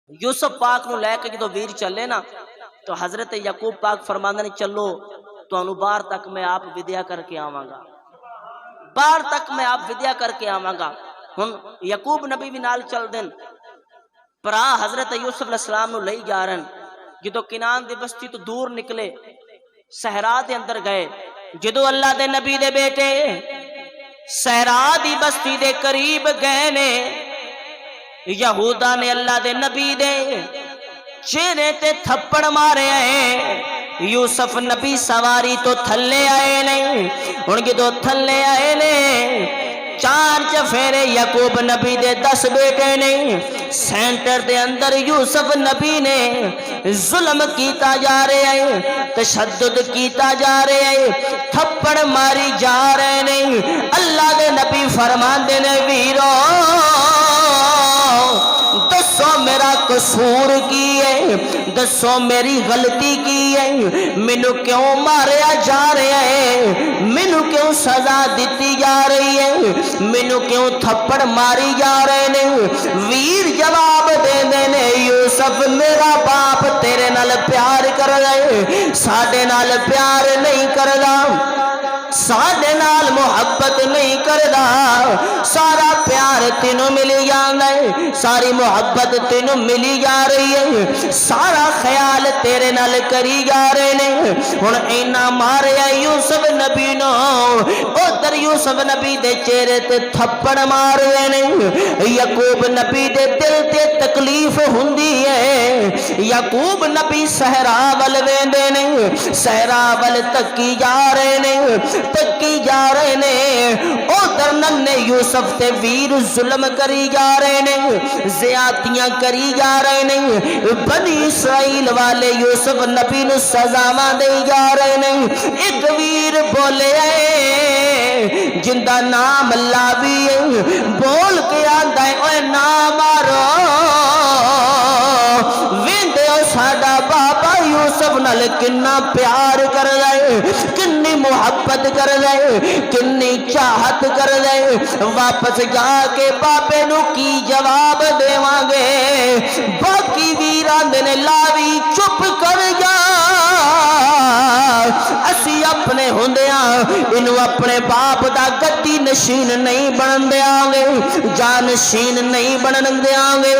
یوسف پاک نو لے کے جدو ویر چلے نا تو حضرت یعقوب پاک فرماندے نے چلو تانوں باہر تک میں آپ ودیا کر کے آواں گا، باہر تک میں آپ ودیا کر کے آواں گا۔ ہن یعقوب نبی بھی نال چل دین، پرا حضرت یوسف علیہ السلام نو لئی جا رہن، جدو کنان دی بستی تو دور نکلے صحرا دے اندر گئے، جدو اللہ دے نبی دے بیٹے صحرا دی بستی دے قریب گئے نے، یہودا نے اللہ دے نبی دے چہرے تے تھپڑ مارے آئے۔ یوسف نبی سواری تو تھلے آئے نہیں، ہن جدو تھلے آئے نے چار چفیرے یعقوب نبی دے 10 بیٹے نہیں، سینٹر دے اندر یوسف نبی نے ظلم کیتا جا رہے ہیں، تشدد کیتا جا رہے ہیں، تھپڑ ماری جا رہے نہیں۔ اللہ دے نبی فرماندے نے ویرو دسو میرا قصور کی ہے، دسو میری غلطی کی ہے، مینو کیوں ماریا جا رہا ہے، مینو کیوں سزا دیتی جا رہی ہے، مینو کیوں تھپڑ ماری جا رہے ہیں۔ ویر جواب دے دینے یوسف میرا باپ تیرے نال پیار کر رہے، ساڈے نال پیار نہیں کردا، ساڈے نال محبت نہیں کردا، سارا پیار تینوں ملی جاندا ہے، ساری محبت تینوں ملی جا رہی ہے، سارا خیال تیرے نال کری جا رہے نے۔ ہن اینا ماریا یوسف نبی نو، ادھر یوسف نبی دے چہرے تے تھپڑ مار رہے نے۔ یعقوب نبی دے دل تے تکلیف ہوندی ہے، یعقوب نبی صحرا ول ویندے نے، صحرا ول تکی جا رہے نے، تکی جا رہے نے، ادھر ننے یوسف تے ویر ظلم کری جا رہے نے، زیادتیاں کری جا رہے نے، بنی اسرائیل والے یوسف نبی نو سزاواں دے جا رہے نے۔ ایک ویر بولے جندہ نام لاوی بول کے آندا ہے اوے نہ مارو، ویندے او ساڈا بابا یوسف نال کنا پیار کر رہے، کنی محبت کر رہے، کنی چاہت کر رہے، واپس جا کے بابے نو کی جواب دیواں گے۔ باقی ویران دے لاوی چپ کر جا، اسی اپنے ہوندیاں انہوں اپنے باپ دا گدی نشین نہیں بنن دیاں گے، جانشین نہیں بنن دیاں گے،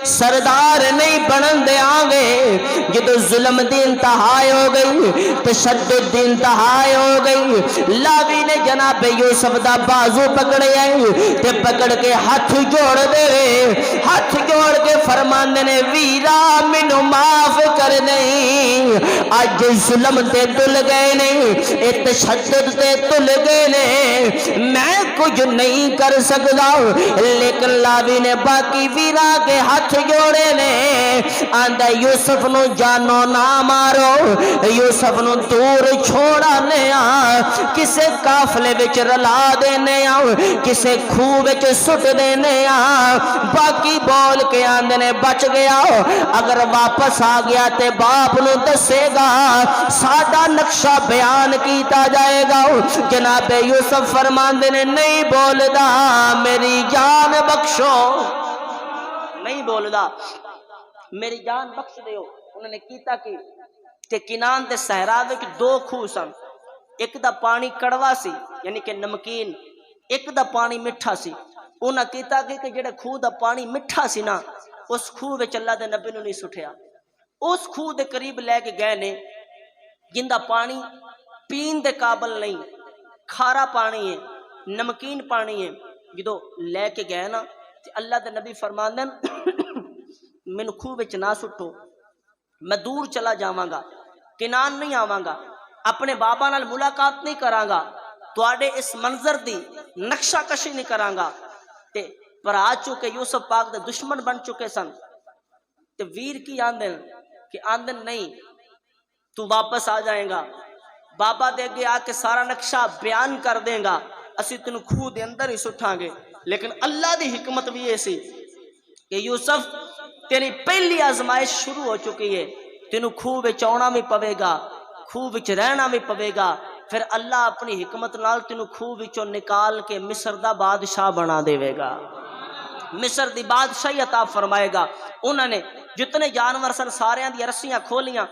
سردار نہیں بنن دیاں گے۔ جدو ظلم دی انتہا ہو گئی، تشدد دی انتہا ہو گئی، لاوی نے جناب یوسف دا بازو پکڑے تے پکڑ کے ہاتھ جوڑ دے، ہاتھ جوڑ کے فرماندے نے ویرا مینوں معاف کر نہیں، اج ظلم تے تل گئے نہیں، اے تشدد تے تل گئے نے، میں کچھ نہیں کر سکتا۔ لیکن لاوی نے باقی ویرا کے ہاتھ جوڑے نے، آندا یوسف نو جانو نہ مارو، یوسف نو دور چھوڑانے آ، کسے قافلے وچ رلا دینے آ، کسے کھوہ وچ سٹ دینے آ۔ باقی بول کے آندے نے بچ گیا، اگر واپس آ گیا تے باپ نو دسے گا، ساڈا نقشہ بیان کیتا جائے گا۔ جناب یوسف فرماندے نے نہیں بولدا میری جان بخشو، نہیں بولدا میری جان بخش دیو۔ انہوں نے کیتا کہ کنان دے صحرا وچ 2 کھوہ سن، ایک دا پانی کڑوا سی یعنی کہ نمکین، ایک دا پانی مٹھا سی۔ انہاں کیتا کہ جڑے کھوہ دا پانی مٹھا سی نا، اس کھوہ وچ اللہ دے نبی نو نہیں سٹھیا، اس کھوہ دے قریب لے کے گئے نے جندا پانی پین دے قابل نہیں، کھارا پانی ہے، نمکین پانی ہے۔ جدو لے کے گئے نا تے اللہ دے نبی فرماندے مینو کھوہ وچ نہ سٹو، میں دور چلا جاواں گا، کنان نہیں آواں گا، اپنے بابا نال ملاقات نہیں کراں گا، تواڈے اس منظر دی نقشہ کشی نہیں کراں گا۔ تے پر آ چکے یوسف پاک دے دشمن بن چکے سن، تے ویر کی آندن کہ آندن نہیں تو واپس آ جائیں گا، بابا دے گے آ کے سارا نقشہ بیان کر دیں گا، اسی تینوں کھوہ دے اندر ہی سٹھاں گے۔ لیکن اللہ دی حکمت بھی ایسی کہ یوسف تیری پہلی آزمائش شروع ہو چکی ہے، تینوں کھوہ وچ آنا بھی پوے گا، کھوہ وچ رہنا بھی پوے گا، پھر اللہ اپنی حکمت نال تینوں کھوہ وچوں نکال کے مصر دا بادشاہ بنا دے گا۔ مصر دی بادشاہی عطا فرمائے گا. انہوں نے جتنے جانور سن ساریاں دی رسیاں کھولیاں،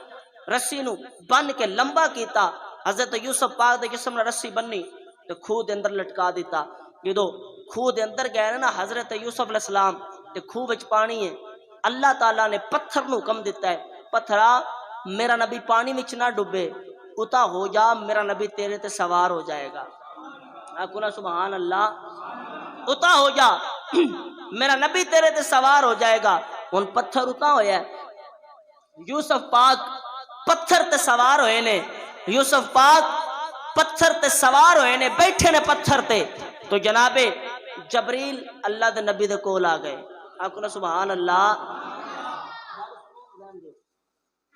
رسی نو بن کے لمبا کیتا. حضرت یوسف پاک دے جسم نے رسی بنی تے خوہ دے اندر لٹکا دیتا. جدو خوہ دے اندر گئے نا حضرت یوسف علیہ السلام تے خوہ وچ پانی ہے، اللہ تعالیٰ نے پتھر نو حکم دیتا ہے، پتھرا میرا نبی پانی وچ نہ ڈوبے، اتا ہو جا، میرا نبی تیرے تے سوار ہو جائے گا. آکھو نا سبحان اللہ. اتا ہو جا میرا نبی تیرے تے سوار ہو جائے گا. ان پتھر اتا ہویا ہے، یوسف پاک پتھر تے سوار ہوئے نے، یوسف پاک پتھر تے سوار ہوئے نے، بیٹھے نے پتھر تے. تو جناب جبریل اللہ دے نبی دے کول آ گئے. آکھو نا سبحان اللہ.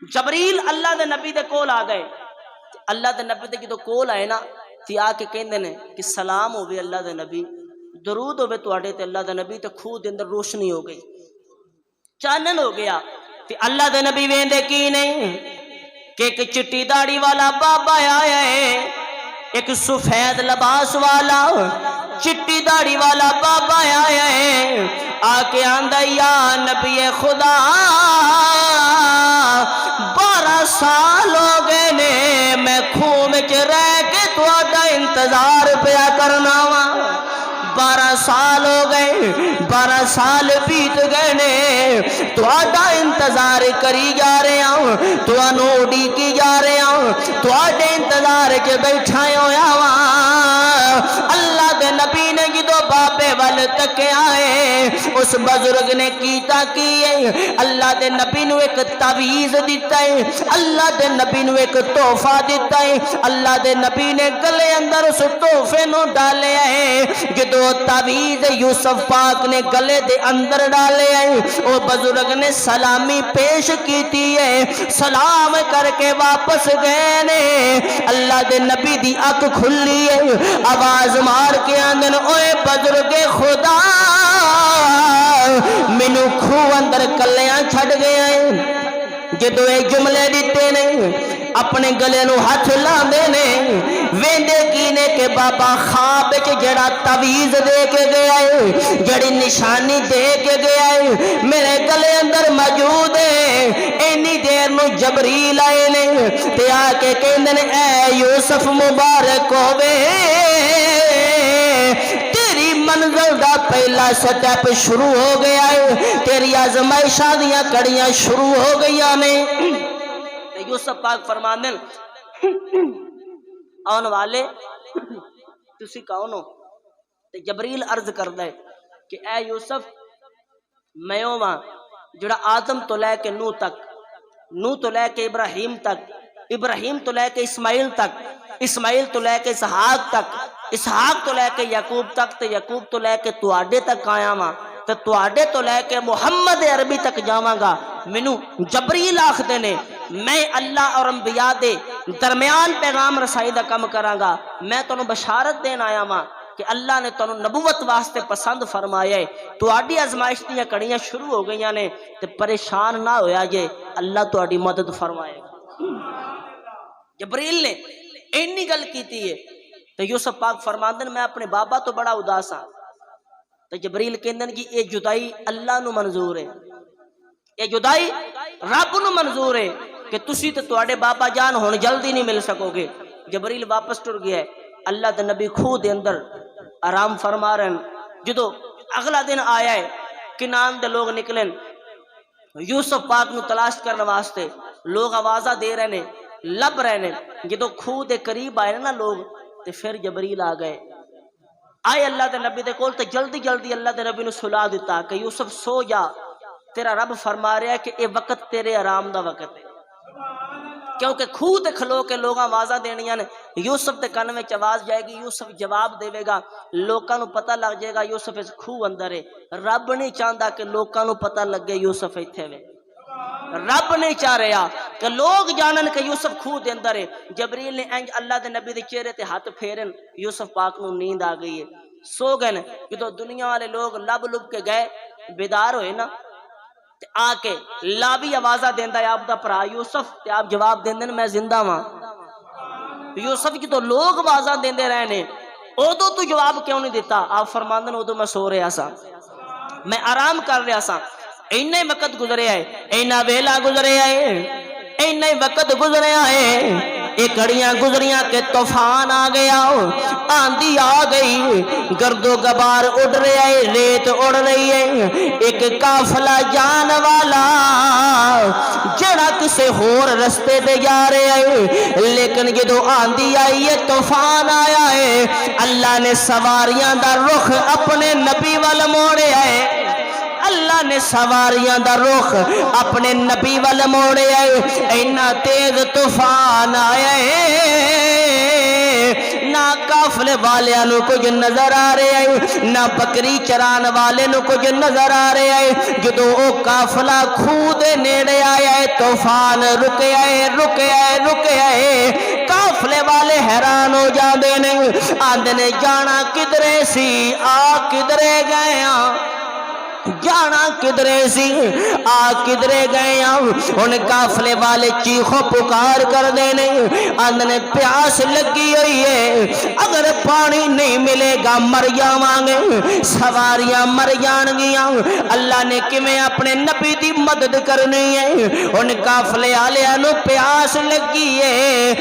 جبریل اللہ دے نبی دے کول آ گئے. اللہ دے نبی دے جدو کول آئے نا تے آ کے کہندے نے کہ سلام ہوے اللہ دے نبی، درود ہوے تواڈے تے اللہ دے نبی. تے خوہ دے اندر روشنی ہو گئی، چانن ہو گیا. تے اللہ دے نبی ویندے کی نہیں کہ ایک چٹی داڑھی والا بابا آیا ہے، ایک سفید لباس والا چٹی داڑھی والا بابا آیا ہے. آ کے آندا یا نبی خدا 12 سال ہو گئے نے میں خوہ وچ رہ کے تہاڈا انتظار پیا کرنا وا. 12 سال ہو گئے، 12 سال بیت گئے نے، تہاڈا انتظار کری جا رہے ہوں، تانوں اڈیکی جا رہے ہوں، تہاڈے انتظار وچ بیٹھا ہویا وا. اللہ دے نبی نے جدو بابے ول تکیا ہے، اس بزرگ نے کیتا کی ہے، اللہ دے نبی نو ایک تعویذ دیتا ہے، اللہ دے نبی نو ایک تحفہ دیتا ہے. اللہ دے نبی نے گلے اندر اس تحفے نو ڈالیا ہے. جدو تعویذ یوسف پاک نے گلے دے اندر ڈالے ہیں، او بزرگ نے سلامی پیش کیتی ہے، سلام کر کے واپس گئے نے. اللہ دے نبی دی اکھ کھلی ہے، آواز مار کے آندن اوے بزرگ خدا مینو خوہ اندر کلیاں چھڑ گیا ہے. جدو اے جملے دیتے نے اپنے گلے نو ہاتھ لاندے نے، ویندے کی نے کہ بابا خواب وچ جڑا تعویذ دے کے گیا ہے، جڑی نشانی دے کے گیا ہے میرے گلے اندر موجود ہے. اینی دیر نو جبریل آئے نے تے آ کے کہندے نے اے یوسف مبارک ہووے، تیری منزل دا پہلا سٹیپ شروع ہو گیا ہے، تیری آزمائشاں دیاں کڑیاں شروع ہو گئیاں نے. یوسف پاک فرماندے آن والے تسی کون ہو؟ تے جبریل عرض کردا ہے کہ اے یوسف میں ہاں جڑا آدم تو لے کے نوح تک، نوح تو لے کے ابراہیم تک، ابراہیم تو لے کے اسماعیل تک، اسماعیل تو لے کے اسحاق تک، اسحاق تو لے کے یعقوب تک، تے یعقوب تو لے کے تواڈے تک آیا ہاں، تے تواڈے تو لے کے محمد عربی تک جاواں گا. مینوں جبریل آکھدے نے میں اللہ اور انبیاء دے درمیان پیغام رسائی دا کم کراں گا. میں تانوں بشارت دین آیا ہاں کہ اللہ نے تانوں نبوت واسطے پسند فرمایا ہے. تواڈی آزمائش دیاں کڑیاں شروع ہو گئیاں نے تے پریشان نہ ہویا جے، اللہ تواڈی مدد فرمائے گا. جبریل نے اینی گل کیتی ہے تے یوسف پاک فرماندے میں اپنے بابا تو بڑا اداس ہاں. تے جبریل کہندے کہ یہ جدائی اللہ نو منظور ہے، یہ جدائی رب نو منظور ہے کہ تسی تے تواڈے بابا جان ہن جلدی نہیں مل سکو گے. جبریل واپس ٹر گیا ہے. اللہ دے نبی خوہ دے اندر آرام فرما رہے ہیں. جدو اگلا دن آیا ہے، کنان دے لوگ نکلے یوسف پاک نو تلاش کرنے واسطے، لوگ آوازہ دے رہے نے، لب رہے نے. جدو خوہ دے قریب آئے نا لوگ تے پھر جبریل آ گئے، آئے اللہ دے نبی دے کول تے جلدی جلدی اللہ دے نبی نو سلا دیتا کہ یوسف سو جا، تیرا رب فرما رہا ہے کہ اے وقت تیرے آرام دا وقت ہے. کیونکہ خوہ تے کھلو کے لوگ آوازہ دینیاں نے، یوسف تے کن وچ آواز جائے گی، یوسف جواب دے گا، لوکاں نو پتہ لگ جائے گا یوسف اس خوہ اندر ہے. رب نہیں چاہندا کہ لوکاں نو پتہ لگے یوسف ایتھے وے، رب نہیں چاہ رہا کہ لوگ جانن کہ یوسف خوہ دے اندر ہے. جبریل نے انج اللہ دے نبی دے چہرے تے ہاتھ پھیرن، یوسف پاک نو نیند آ گئی ہے، سو گئے. جدو دنیا والے لوگ لب لب کے گئے بیدار ہوئے نا تے آ کے لابی آوازہ دیندا ہے آپ دا پرا یوسف، تے آپ جواب دیندے میں زندہ ہاں. یوسف جدو لوگ آوازہ دیندے رہے نے ادو تو جواب کیوں نہیں دیتا؟ آپ فرماندے ادو میں سو رہا سا. میں آرام کر رہا سا، اینا ہی وقت گزریا ہے، اینا ویلا گزریا ہے، اینا ہی وقت گزریا ہے، ایک گھڑیاں گزریاں کہ طوفان آ گیا، آندھی آ گئی، گرد و غبار اڑ رہا ہے، ریت اڑ رہی ہے، ایک قافلہ جان والا جڑا کسے ہور رستے دے جا رہے ہے، لیکن جدو آندھی آئی ہے، طوفان آیا ہے، اللہ نے سواریاں دا رخ اپنے نبی وال موڑیا ہے، اللہ نے سواریاں دا رخ اپنے نبی وال موڑیا ہے، اینا تیز طوفان آیا ہے، نہ قافلے والیاں نو کچھ نظر آ رہا ہے، نہ بکری چران والے نو کچھ نظر آ رہا ہے، جدو او قافلہ کھوہ دے نیڑے آیا ہے، طوفان رکیا ہے، رکیا ہے، رکیا ہے، قافلے والے حیران ہو جاندے نے، آندے نے جانا کدرے سی، آ کدرے گئے ہاں، جانا کدرے سی، آ کدرے گئے ان قافلے والے چیخو پکار کر دینے، آندھنے پیاس لگی ہوئی ہے، اگر پانی نہیں ملے گا مر جاوانگے، سواریاں مر جانگیاں، اللہ نے کمیں اپنے نبی دی مدد کرنی ہے، ان قافلے آلیاں نو پیاس لگی ہے،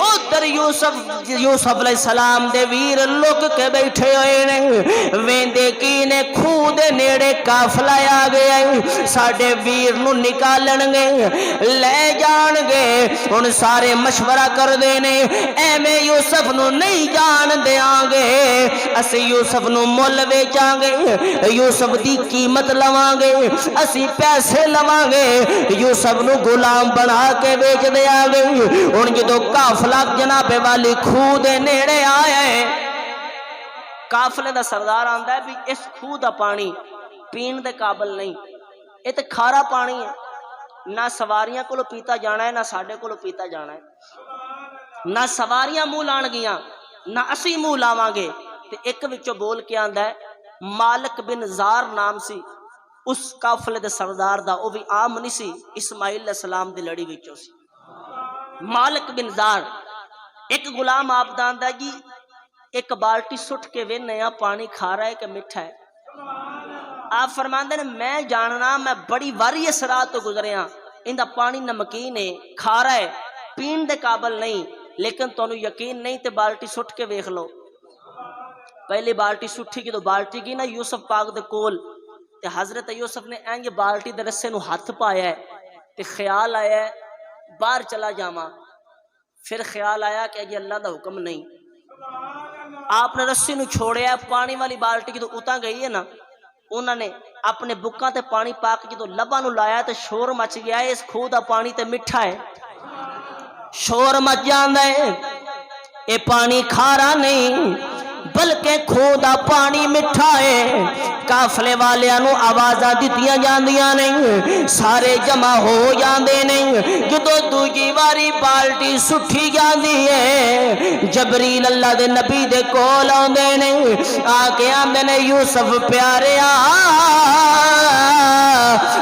ادھر یوسف علیہ السلام دے ویر لوگ کے بیٹھے ہوئے نے، ویندے کی نے کھوہ دے نیڑے قافلہ آ گیا ہے، ساڑھے ویر نو نکالن گے، لے جان گے، ان سارے مشورہ کر دینے، اے میں یوسف نو نہیں جان دیاں گے، اسی یوسف نو مول بیچاں گے، یوسف دی قیمت لواں گے، اسی پیسے لواں گے، یوسف نو غلام بنا کے بیچ دیاں گے، ان جدو قافلہ جناب والی کھوہ دے نیڑے آیا ہے، قافلے دا سردار آندہ ہے بھی اس کھوہ دا پانی پین دے قابل نہیں، یہ تے کھارا پانی ہے، نہ سواریاں کو لو پیتا جانا ہے، نہ ساڑھے کو لو پیتا جانا ہے، نہ سواریاں منہ لان گیاں، نہ اسی منہ لاوانگے، تے ایک وچو بول کے آندہ ہے، مالک بن زار نام سی، اس قافلے دے سردار دا، وہ بھی عام نہیں سی، اسماعیل علیہ السلام دے لڑی وچو سی، مالک بن زار، ایک غلام آپ داندہ جی، ایک بالٹی سٹھ کے وے نیا پانی کھا رہا ہے کہ مٹھا ہے، آپ فرماندے نے میں جاننا میں بڑی واری اس رات تو گزرے ہاں، اندہ پانی نمکین ہے، کھارا ہے، پین دے قابل نہیں، لیکن تو انہوں یقین نہیں تے بالٹی سٹھ کے ویکھ لو، پہلی بالٹی سٹھی کی تو بالٹی کی نا یوسف پاک دے کول، تے حضرت یوسف نے این یہ بالٹی دے رسے نو ہاتھ پایا ہے، تے خیال آیا ہے باہر چلا جاما، پھر خیال آیا کہ یہ اللہ دا حکم نہیں، آپ نے رسی نو چھوڑیا ہے، پانی والی بالٹی کی تو اتاں گئی ہے نا، انہوں نے اپنے بکاں تے پانی پاک کی تو لباں نو لایا تے شور مچ گیا ہے، اس کھوہ دا پانی تے مٹھا ہے، شور مچ جاندہ ہے، اے پانی کھارا نہیں بلکہ کھوہ دا پانی مٹھا ہے، قافلے والیاں نو آوازاں دتیاں جاندیاں نہیں، سارے جمع ہو جاندے نہیں، جدو دوجی واری بالٹی سٹھی جاندی ہے، جبریل اللہ دے نبی دے کول آندے نہیں، آکے آندے نے یوسف پیارے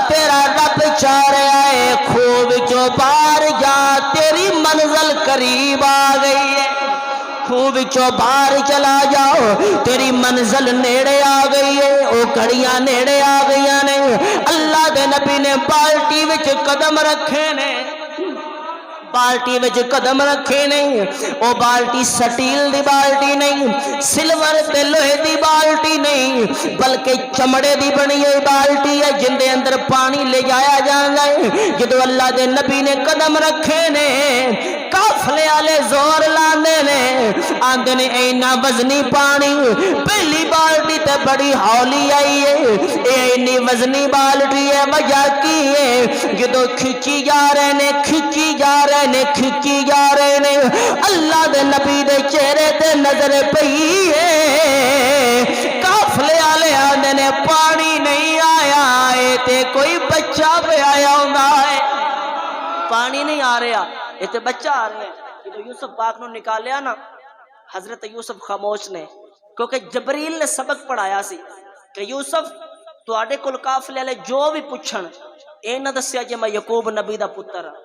تیرا رب چارے آئے، کھوہ وچوں باہر جا تیری منزل قریب آ گئی ہے، کھوہ وچوں باہر چلا جاؤ تیری منزل نیڑے آ گئی ہے، او کڑیاں نیڑے آ گئیاں نے، اللہ دے نبی نے بالٹی وچ قدم رکھے نے، بالٹی وچ قدم رکھے نہیں، او بالٹی سٹیل دی بالٹی نہیں، سلور تے لوہے دی بالٹی نہیں، بلکہ چمڑے دی بنی ہوئی بالٹی ہے جن دے اندر پانی لے جایا جانا ہے، جدو اللہ دے نبی نے قدم رکھے نے، قافلے والے زور لاندے نے، آندے نے اینا وزنی پانی، پہلی بالٹی تے بڑی ہولی آئی ہے، اینی وزنی بالٹی ہے، وجہ کی ہے، جدو کھچی جا رہے نے، کھچی جا رہے نے، کھچی جا رہے نے، اللہ دے نبی دے چہرے تے نظر پئی ہے، قافلے والے آندے نے پانی نہیں آیا ہے تے کوئی بچہ پہ آیا ہوندہ ہے، پانی نہیں آ رہا یہ تے بچہ آ رہے ہیں، جب یوسف پاک نو نکالیا نا حضرت یوسف خاموش نے، کیونکہ جبریل نے سبق پڑھایا سی کہ یوسف تو آڑے کل قافلے لے جو بھی پوچھن اے نہ دسیا جے میں یعقوب نبی دا پتر ہاں،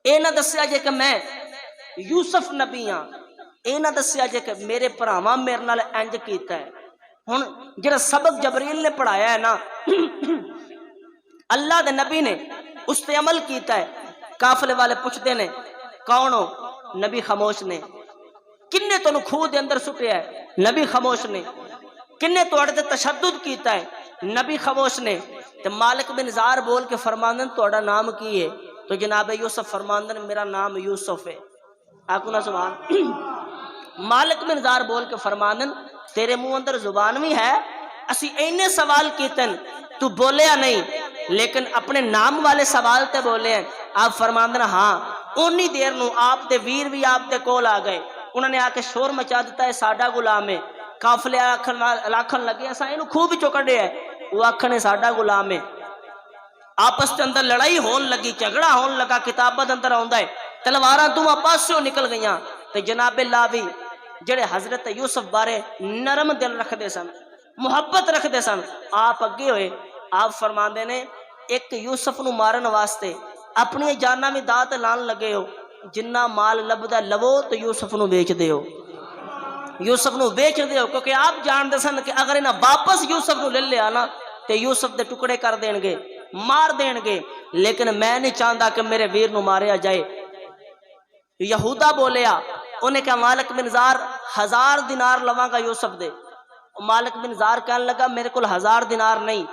اے نہ دسیا جے کہ میں یوسف نبی ہاں، اے نہ دسیا جے کہ میرے بھراواں میرے نال انج کیتا ہے، ہن جڑا سبق جبریل نے پڑھایا ہے نا اللہ دے نبی نے اس تے عمل کیتا ہے. قافلے والے پوچھتے نے کون ہو؟ نبی خاموش نے. کنے تانوں کھوہ دے اندر سٹیا ہے؟ نبی خاموش نے. کنے تواڈے تے تشدد کیتا ہے؟ نبی خاموش نے. تے مالک بن زار بول کے فرماندن تواڈا نام کی ہے؟ تو جناب یوسف فرماندن میرا نام یوسف ہے. آکو نا سبحان. مالک بن زار بول کے فرماندن تیرے منہ اندر زبان بھی ہے، اسی اینے سوال کیتن تو بولیا نہیں، لیکن اپنے نام والے سوال تے بولے ہیں. آپ فرماندن ہاں. اونی دیر نو آپ دے ویر بھی آپ دے کول آ گئے. انہوں نے آ کے شور مچا دیتا ہے ساڈا غلام ہے. قافلے آکھن لگے اساں اینو خوب چکڑے ہے. وہ آکھنے ساڈا غلام ہے. آپس کے اندر لڑائی ہون لگی، جھگڑا ہون لگا. کتابت اندر آندا ہے تلواراں دونوں پاسوں نکل گئیاں. تے جناب لاوی جڑے حضرت یوسف بارے نرم دل رکھدے سن، محبت رکھدے سن، آپ اگے ہوئے. آپ فرماندے نے ایک یوسف نو مارن واسطے اپنی جاناں بھی دات لان لگے ہو. جنہ مال لبدا لوو تو یوسف نو بیچ دیو، یوسف نو بیچ دیو. کیونکہ آپ جان دے سن کہ اگر انہاں واپس یوسف نو لے لیا نا تے یوسف دے ٹکڑے کر دین گے، مار دین گے. لیکن میں نہیں چاہتا کہ میرے ویر نو ماریا جائے. یہودا بولیا، انہیں کہا مالک بن زار 1000 دینار لواں گا یوسف دے. مالک بن زار کہنے لگا میرے کول 1000 دینار نہیں.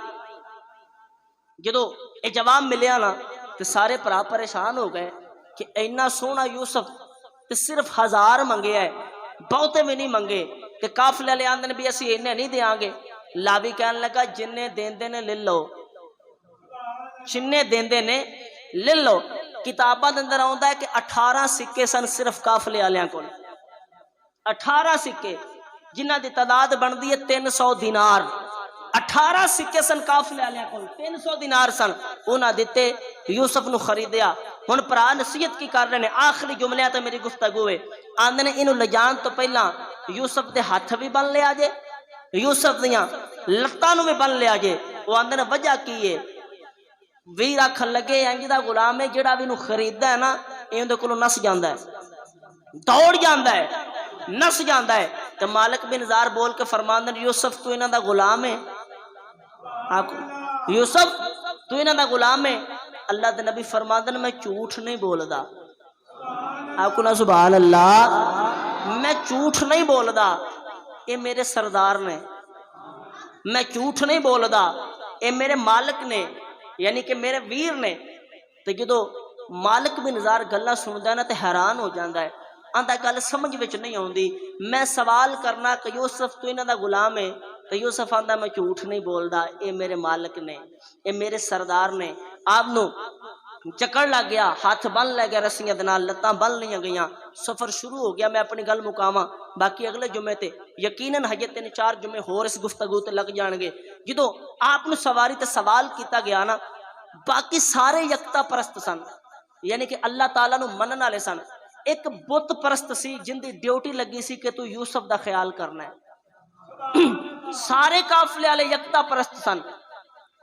جدو یہ جواب ملیا نا تو سارے بھرا پریشان ہو گئے کہ اینا سونا یوسف تے صرف 1000 منگے ہے، بہتے بھی نہیں منگے. کہ قافلے والے آندے نے بھی اسی اینے نہیں دیاں گے. لاوی کہنے لگا جننے دیندے نے لے لو، جننے دیندے نے لے لو. کتاباں دے اندر آوندا ہے کہ 18 سکے سن صرف قافلے والیاں کول. 18 سکے جنہ دی تعداد بندی ہے 300 دینار. 18 سکے سن قافلے والیاں کول، 300 دینار سن. انہاں دتے یوسف نو خریدیا. ہن پرا نصیحت کی کر رہے نے، آخری جملے تے میری گفتگو ہے. آندے نے اینو لجان تو پہلا یوسف دے ہاتھ بھی بن لیا جے، یوسف دیاں لتاں نو بھی بن لیا جے. وہ آندے نے وجہ کی ہے؟ ویر آکھن لگے انج دا غلام ہے جڑا بھی نو خریددا ہے نا این دے کولوں نس جاندا ہے، دوڑ جاندا ہے، نس جاندا ہے. تے مالک بن زار بول کے فرماندن یوسف تو انہاں دا غلام ہے. یوسف تو انہاں دا غلام ہے. اللہ دے نبی فرماندن میں جھوٹ نہیں بولدا. آکو نا سبحان اللہ. میں جھوٹ نہیں بولدا، اے میرے سردار نے. میں جھوٹ نہیں بولدا، اے میرے مالک نے، یعنی کہ میرے ویر نے. تے جدو مالک بن زار گلاں سندا ہے نا تے حیران ہو جاندا ہے. آندا گل سمجھ وچ نہیں آوندی. میں سوال کرنا کہ یوسف تو انہاں دا غلام ہے، تے یوسف آندا میں جھوٹ نہیں بولدا، اے میرے مالک نے، اے میرے سردار نے. آپ نو چکر لگ گیا، ہاتھ بن لگ گیا رسیاں دے نال، لتاں بن لیاں گئیاں. سفر شروع ہو گیا. میں اپنی گل مکاواں، باقی اگلے جمعے تے یقیناً ہجے 3-4 جمعے ہور اس گفتگو تے لگ جان گے. جدو آپ نو سواری تے سوال کیتا گیا نا، باقی سارے یکتا پرست سن، یعنی کہ اللہ تعالیٰ نو منن والے سن. ایک بت پرست سی جن دی ڈیوٹی لگی سی کہ تو یوسف دا خیال کرنا ہے. سارے قافلے والے یکتا پرست سن.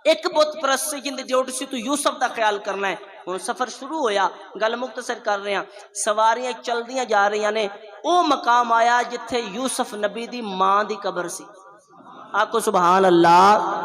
ایک بت پرست سی جن دی ڈیوٹی سی تو یوسف دا خیال کرنا ہے. ہن سفر شروع ہویا، گل مختصر کر رہے ہیں. سواریاں چلدیاں جا رہی نے. او مقام آیا جتھے یوسف نبی دی ماں دی قبر سی. آکو سبحان اللہ.